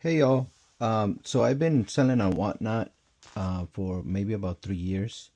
Hey y'all. So I've been selling on Whatnot for maybe about 3 years,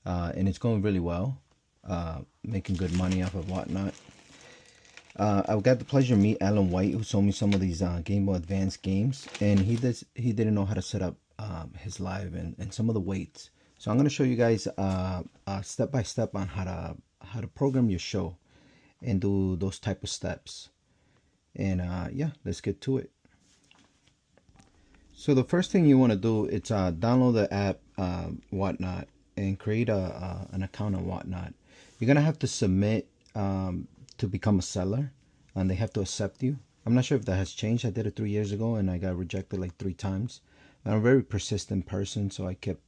and it's going really well. Making good money off of Whatnot. I've got the pleasure to meet Alan White, who sold me some of these Game Boy Advance games, and he didn't know how to set up his live and some of the weights. So I'm gonna show you guys step by step on how to program your show and do those type of steps. And yeah, let's get to it. So the first thing you want to do is download the app Whatnot and create an account on Whatnot. You're gonna have to submit to become a seller, and they have to accept you. I'm not sure if that has changed. I did it 3 years ago, and I got rejected like 3 times. And I'm a very persistent person, so I kept,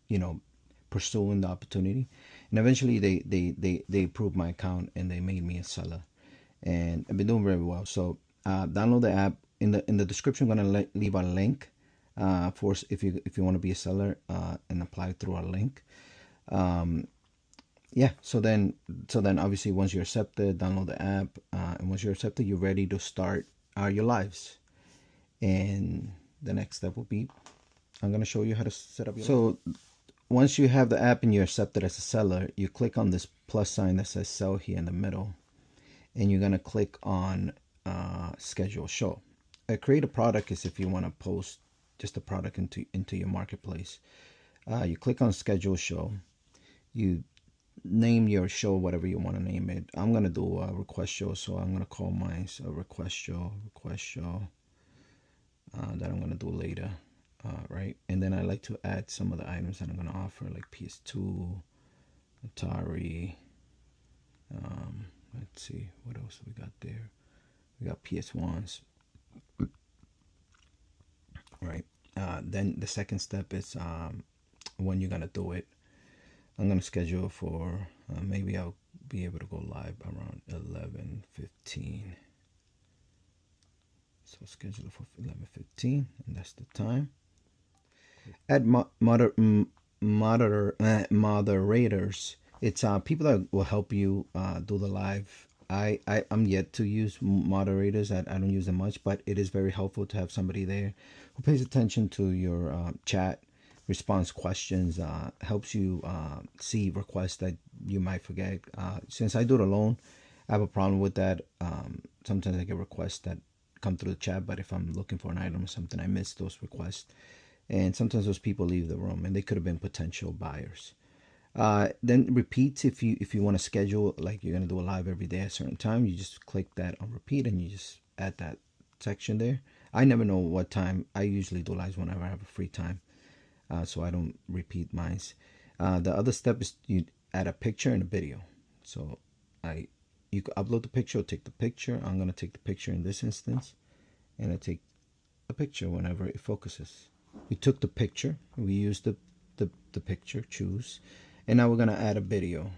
you know, pursuing the opportunity. And eventually, they approved my account and they made me a seller, and I've been doing very well. So download the app. In the description, I'm gonna leave a link for if you want to be a seller and apply through a link. Yeah. So then obviously once you're accepted, download the app, and once you're accepted, you're ready to start your lives. And the next step will be I'm gonna show you how to set up your. So once you have the app and you're accepted as a seller, you click on this plus sign that says sell here in the middle, and you're gonna click on schedule show. Create a product is if you want to post just a product into your marketplace. You click on schedule show. You name your show whatever you want to name it. I'm gonna do a request show, so I'm gonna call mine a request show that I'm gonna do later. Right, and then I like to add some of the items that I'm gonna offer, like PS2, Atari. Let's see what else we got there. We got PS1s. Right. Then the second step is when you're gonna do it. I'm gonna schedule for maybe I'll be able to go live around 11:15. So schedule it for 11:15, and that's the time. Add moderators. It's people that will help you do the live. I'm yet to use moderators. I don't use them much, but it is very helpful to have somebody there who pays attention to your chat, responds questions, helps you see requests that you might forget. Since I do it alone, I have a problem with that. Sometimes I get requests that come through the chat, but if I'm looking for an item or something, I miss those requests. And sometimes those people leave the room, and they could have been potential buyers. Then repeat if you want to schedule, like you're gonna do a live every day at a certain time. You just click that on repeat, and you just add that section there. I never know what time. I usually do lives whenever I have a free time, so I don't repeat mines. The other step is you add a picture and a video. So you could upload the picture or take the picture. I'm gonna take the picture in this instance, and I take the picture whenever it focuses. We took the picture. We used the picture. Choose. And now we're going to add a video,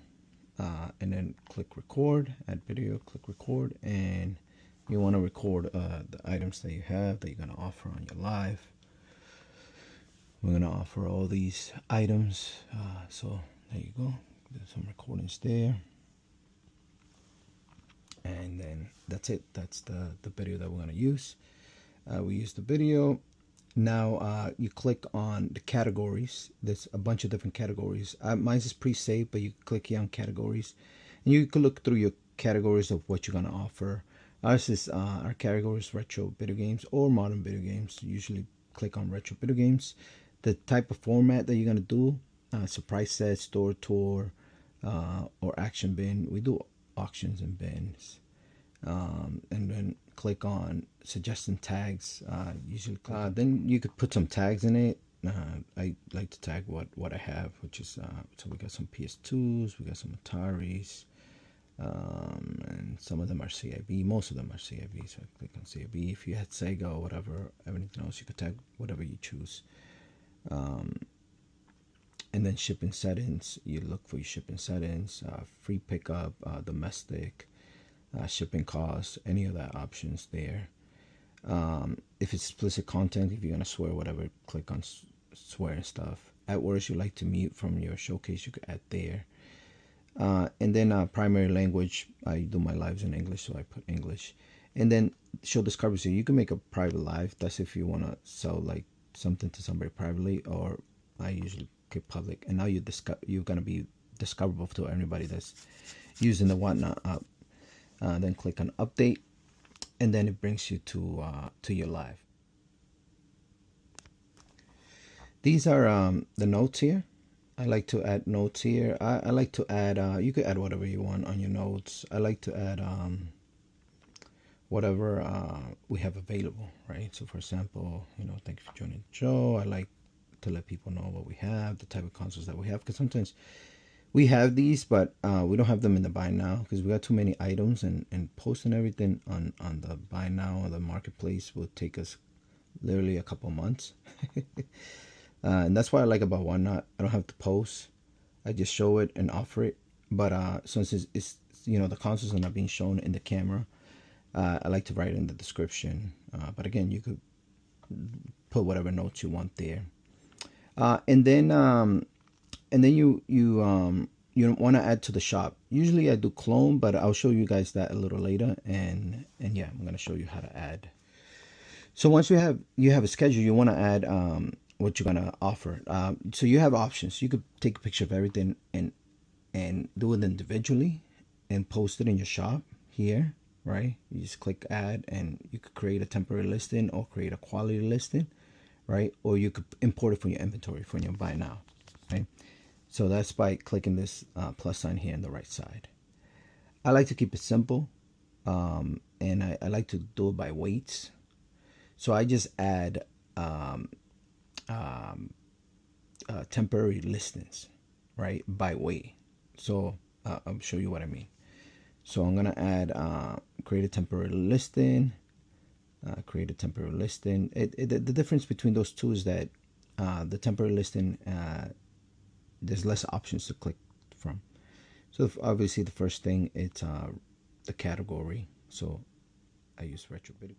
and then click record, add video, click record, and you want to record the items that you have that you're going to offer on your live. We're going to offer all these items, so there you go. There's some recordings there, and then that's it. That's the video that we're going to use. We use the video. Now you click on the categories. There's a bunch of different categories. Mine is pre-saved, but you click here on categories, and you can look through your categories of what you're gonna offer. Ours is our categories: retro video games or modern video games. You usually click on retro video games. The type of format that you're gonna do: surprise set, store tour, or action bin. We do auctions and bins. And then click on suggesting tags. Usually then you could put some tags in it. I like to tag what I have, which is so we got some PS2s, we got some Ataris, and some of them are CIV. Most of them are CIV, so I click on CIV. If you had Sega or whatever, everything else, you could tag whatever you choose. And then shipping settings, you look for your shipping settings, free pickup, domestic, shipping costs, any of that options there. If it's explicit content, if you're gonna swear, whatever, click on swear and stuff. At words you like to mute from your showcase, you could add there. And then primary language, I do my lives in English, so I put English. and then show discrepancy. You can make a private live. That's if you want to sell like something to somebody privately, or I usually keep public. And now you're gonna be discoverable to anybody that's using the Whatnot app. Then click on update, and then it brings you to your live. These are the notes here. I like to add notes here. I like to add, you could add whatever you want on your notes. I like to add whatever we have available, right? So for example, thank you for joining the show. I like to let people know what we have, the type of consoles that we have, because sometimes we have these, but we don't have them in the buy now because we got too many items, and posting everything on the buy now or the marketplace will take us literally a couple months. And that's what I like about Whatnot. I don't have to post. I just show it and offer it. But since it's the consoles are not being shown in the camera, I like to write in the description. But again, you could put whatever notes you want there. And then you want to add to the shop. Usually I do clone, but I'll show you guys that a little later. And yeah, I'm gonna show you how to add. So once you have a schedule, you want to add what you're gonna offer. So you have options. You could take a picture of everything and do it individually and post it in your shop here, right? You just click add, and you could create a temporary listing or create a quality listing, right? Or you could import it from your inventory from your buy now, right? So that's by clicking this plus sign here on the right side. I like to keep it simple, and I like to do it by weights. So I just add temporary listings, right, by weight. So I'll show you what I mean. So I'm gonna add create a temporary listing. Create a temporary listing. The difference between those two is that the temporary listing, there's less options to click from. So obviously the first thing, it's the category. So I use retro video.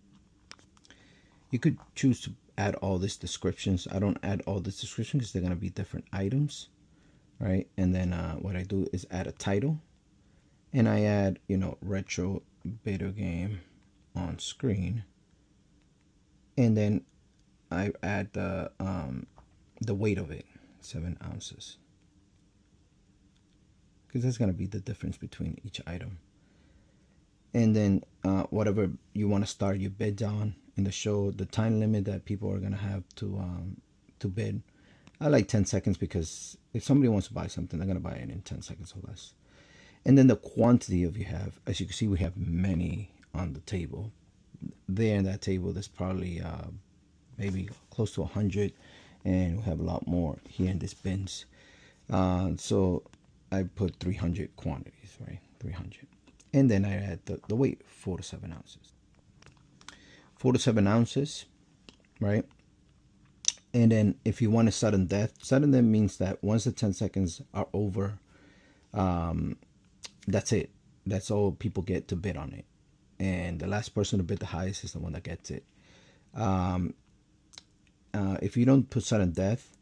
You could choose to add all these descriptions. I don't add all this description because they're going to be different items, right? And then what I do is add a title, and I add retro video game on screen, and then I add the weight of it, 7 ounces, because that's going to be the difference between each item. And then whatever you want to start your bids on in the show, the time limit that people are gonna have to bid. I like 10 seconds because if somebody wants to buy something, they're gonna buy it in 10 seconds or less. And then the quantity of you have, as you can see, we have many on the table. There in that table, there's probably maybe close to 100, and we have a lot more here in this bins. So I put 300 quantities, right? 300. And then I add the weight, 4 to 7 ounces. 4 to 7 ounces, right? And then if you want a sudden death means that once the 10 seconds are over, that's it. That's all people get to bid on it. And the last person to bid the highest is the one that gets it. If you don't put sudden death,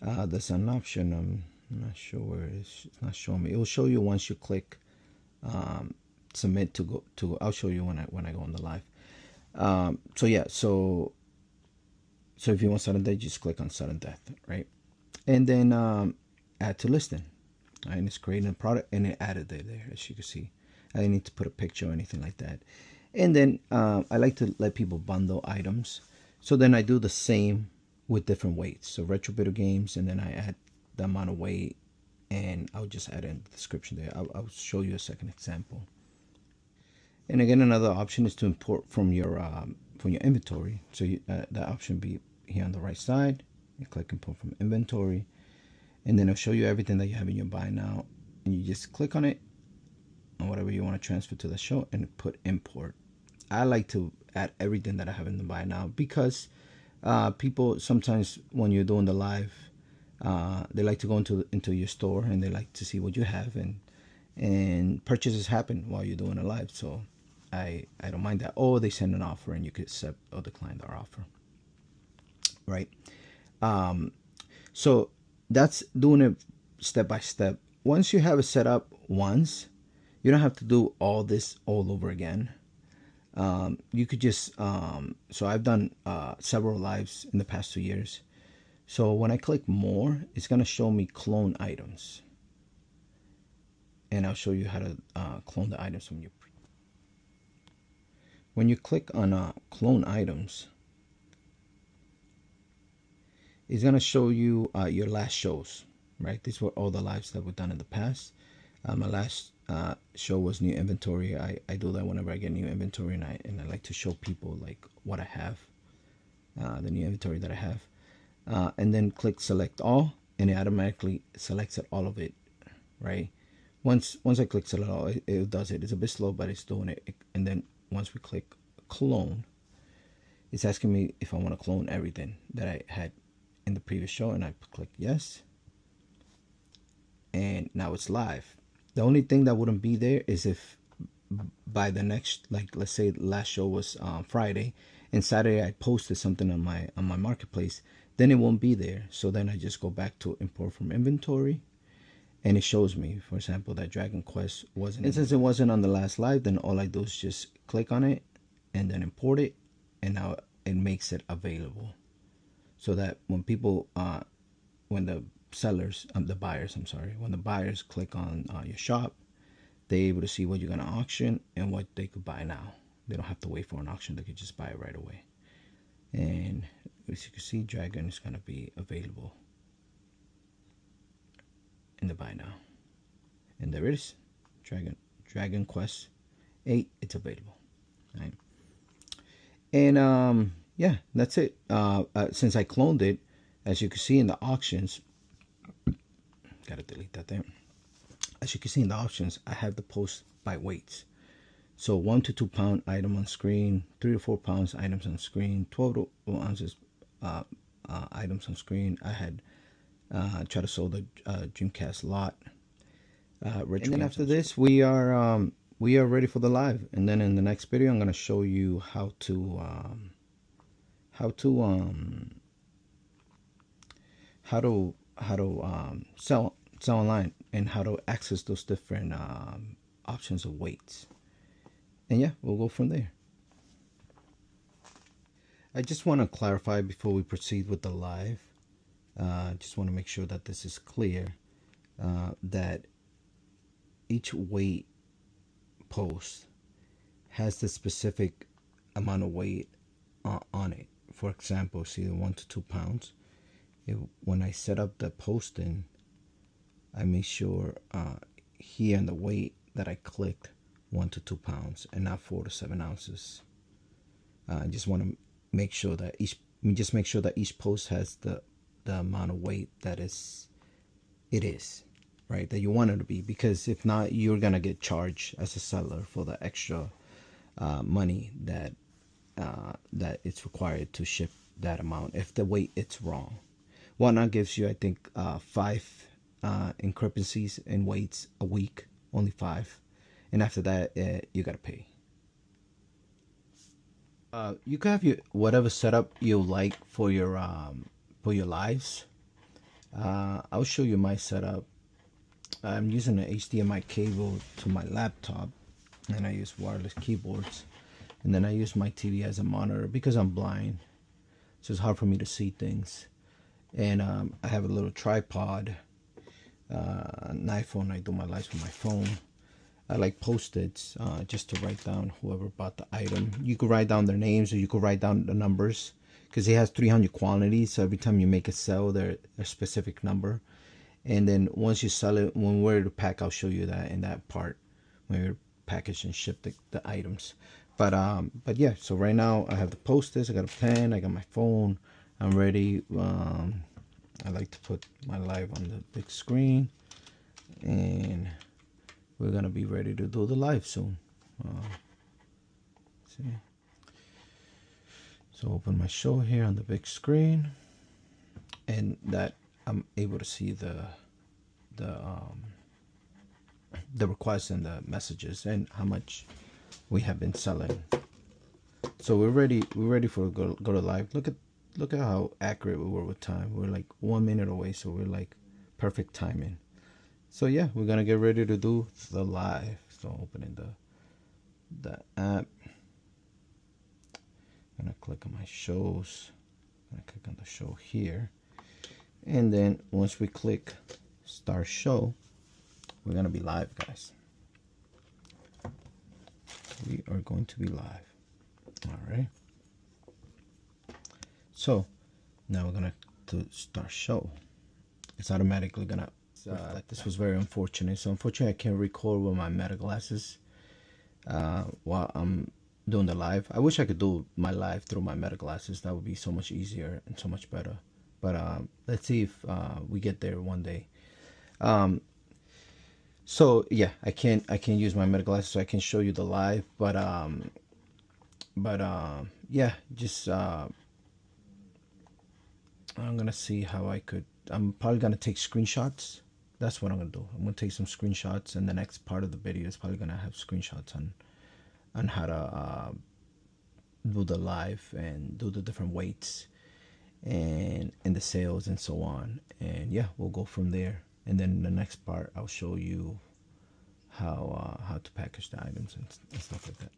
there's an option. I'm not sure where it is. It's not showing me. It will show you once you click submit to go to. I'll show you when I go on the live. So yeah, so if you want sudden death, just click on sudden death, right? And then add to listing, right? And it's creating a product, and it added it there, as you can see. I didn't need to put a picture or anything like that. And then I like to let people bundle items, so then I do the same with different weights. So retro video games, and then I add the amount of weight, and I'll just add in the description there. I'll show you a second example. And again, another option is to import from your inventory. So that option be here on the right side. You click import from inventory, and then it'll show you everything that you have in your buy now. And you just click on it, on whatever you want to transfer to the show, and put import. I like to add everything that I have in the buy now, because people sometimes, when you're doing the live, they like to go into your store, and they like to see what you have, and purchases happen while you're doing a live. So I don't mind that. Or they send an offer, and you could accept or decline their offer, right? So that's doing it step by step. Once you have it set up once, you don't have to do all this all over again. You could just so I've done several lives in the past 2 years. So when I click more, it's gonna show me clone items, and I'll show you how to clone the items from your. When you click on clone items, it's gonna show you your last shows, right? These were all the lives that were done in the past. My last show was new inventory. I do that whenever I get new inventory, and I like to show people like what I have, the new inventory that I have, and then click select all, and it automatically selects all of it, right? Once I click select all, it does it. It's a bit slow, but it's doing it. And then once we click clone, it's asking me if I want to clone everything that I had in the previous show, and I click yes, and now it's live. The only thing that wouldn't be there is if by the next, like let's say the last show was Friday, and Saturday I posted something on my marketplace, then it won't be there. So then I just go back to import from inventory, and it shows me, for example, that Dragon Quest wasn't. And since it wasn't on the last live, then all I do is just click on it and then import it, and now it makes it available. So that when people, when the sellers, the buyers, I'm sorry, when the buyers click on your shop, they're able to see what you're gonna auction and what they could buy now. They don't have to wait for an auction; they could just buy it right away. And as you can see, Dragon is gonna be available in the buy now, and there it is, Dragon Quest 8. It's available, right? And yeah, that's it. Since I cloned it, as you can see in the auctions, gotta delete that there. As you can see in the options, I have the post by weights. So 1 to 2 pound item on screen, 3 to 4 pounds items on screen, 12 to ounces items on screen. I had tried to sold the Dreamcast lot. And then after this, we are ready for the live. And then in the next video, I'm gonna show you how to sell online, and how to access those different options of weights. And yeah, we'll go from there. I just want to clarify before we proceed with the live. I just want to make sure that this is clear, that each weight post has the specific amount of weight on it. For example, see the 1 to 2 pounds. When I set up the posting, I make sure here in the weight that I clicked 1 to 2 pounds and not 4 to 7 ounces. I just want to make sure that each post has the amount of weight that it is, right, that you want it to be, because if not, you're gonna get charged as a seller for the extra money that it's required to ship that amount if the weight it's wrong. Whatnot gives you, I think, 5 increpancies in weights a week, only 5, and after that you gotta pay. You can have whatever setup you like for your lives. I'll show you my setup. I'm using an HDMI cable to my laptop, and I use wireless keyboards, and then I use my TV as a monitor because I'm blind, so it's hard for me to see things. And I have a little tripod, an iPhone. I do my lives with my phone. I like Post-its just to write down whoever bought the item. You could write down their names, or you could write down the numbers, because it has 300 quantities. So every time you make a sell, there's a specific number. And then once you sell it, when we're to pack, I'll show you that in that part when you're packaged and ship the items. But yeah, so right now I have the Post-its, I got a pen, I got my phone, I'm ready. I like to put my live on the big screen, and we're gonna be ready to do the live soon. See, so open my show here on the big screen, and that I'm able to see the requests and the messages and how much we have been selling. So we're ready for go to live. Look at how accurate we were with time. We're like 1 minute away, so we're like perfect timing. So yeah, we're gonna get ready to do the live. So opening the app, I'm gonna click on my shows. I'm gonna click on the show here, and then once we click start show, we're gonna be live, guys. We are going to be live. All right. So now we're gonna to start show. It's automatically gonna. This was very unfortunate. So unfortunately, I can't record with my Meta glasses while I'm doing the live. I wish I could do my live through my Meta glasses. That would be so much easier and so much better. But let's see if we get there one day. So yeah, I can't use my Meta glasses, so I can show you the live. But yeah, just I'm gonna see how I could. I'm probably gonna take screenshots. That's what I'm gonna do. I'm gonna take some screenshots, and the next part of the video is probably gonna have screenshots on how to do the live and do the different weights and the sales and so on. And yeah, we'll go from there. And then the next part, I'll show you how to package the items and stuff like that.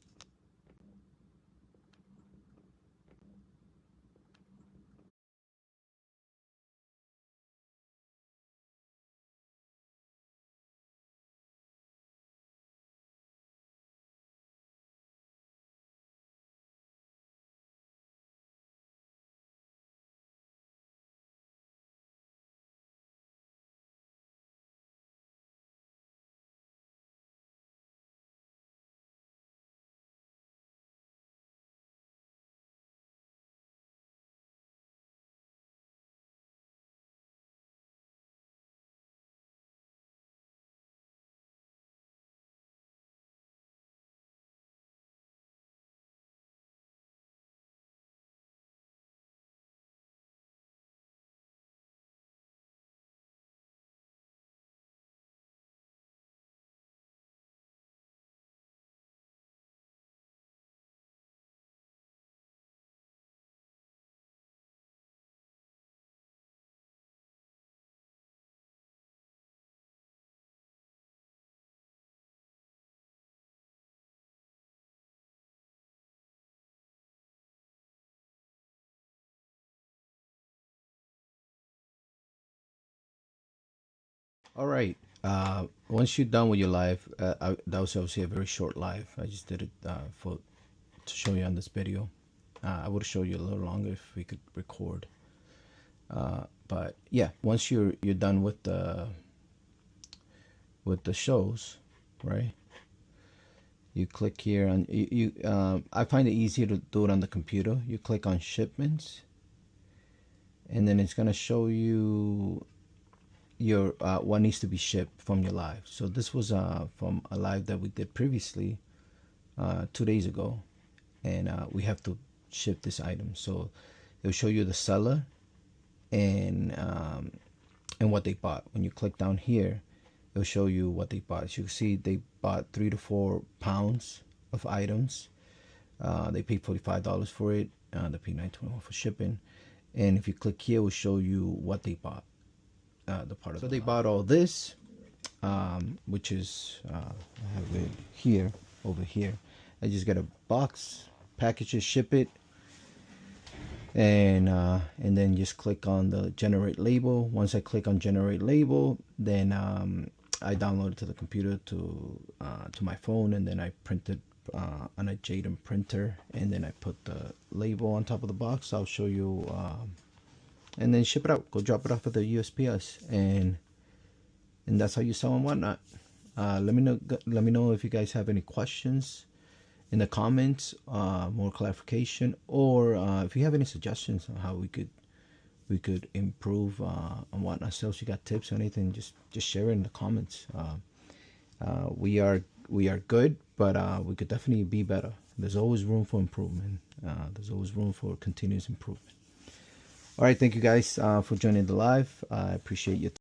All right. Once you're done with your live, that was obviously a very short live. I just did it to show you on this video. I would show you a little longer if we could record. But yeah, once you're done with the shows, right? You click here on I find it easier to do it on the computer. You click on shipments, and then it's gonna show you your what needs to be shipped from your live. So this was from a live that we did previously 2 days ago, and we have to ship this item. So it'll show you the seller and what they bought. When you click down here, it'll show you what they bought. As you can see, they bought 3 to 4 pounds of items. They paid $45 for it. They paid $9.21 for shipping. And if you click here, it will show you what they bought. The part of so they bought all this, which is I have it here, over here. I just get a box, package it, ship it, and then just click on the generate label. Once I click on generate label, then I download it to the computer to my phone, and then I print it on a Jaden printer, and then I put the label on top of the box. I'll show you. And then ship it out. Go drop it off at the USPS, and that's how you sell and whatnot. Let me know if you guys have any questions in the comments, more clarification, or if you have any suggestions on how we could improve on whatnot. So if you got tips or anything, just share it in the comments. We are good, but we could definitely be better. There's always room for improvement. There's always room for continuous improvement. All right, thank you guys for joining the live. I appreciate your time.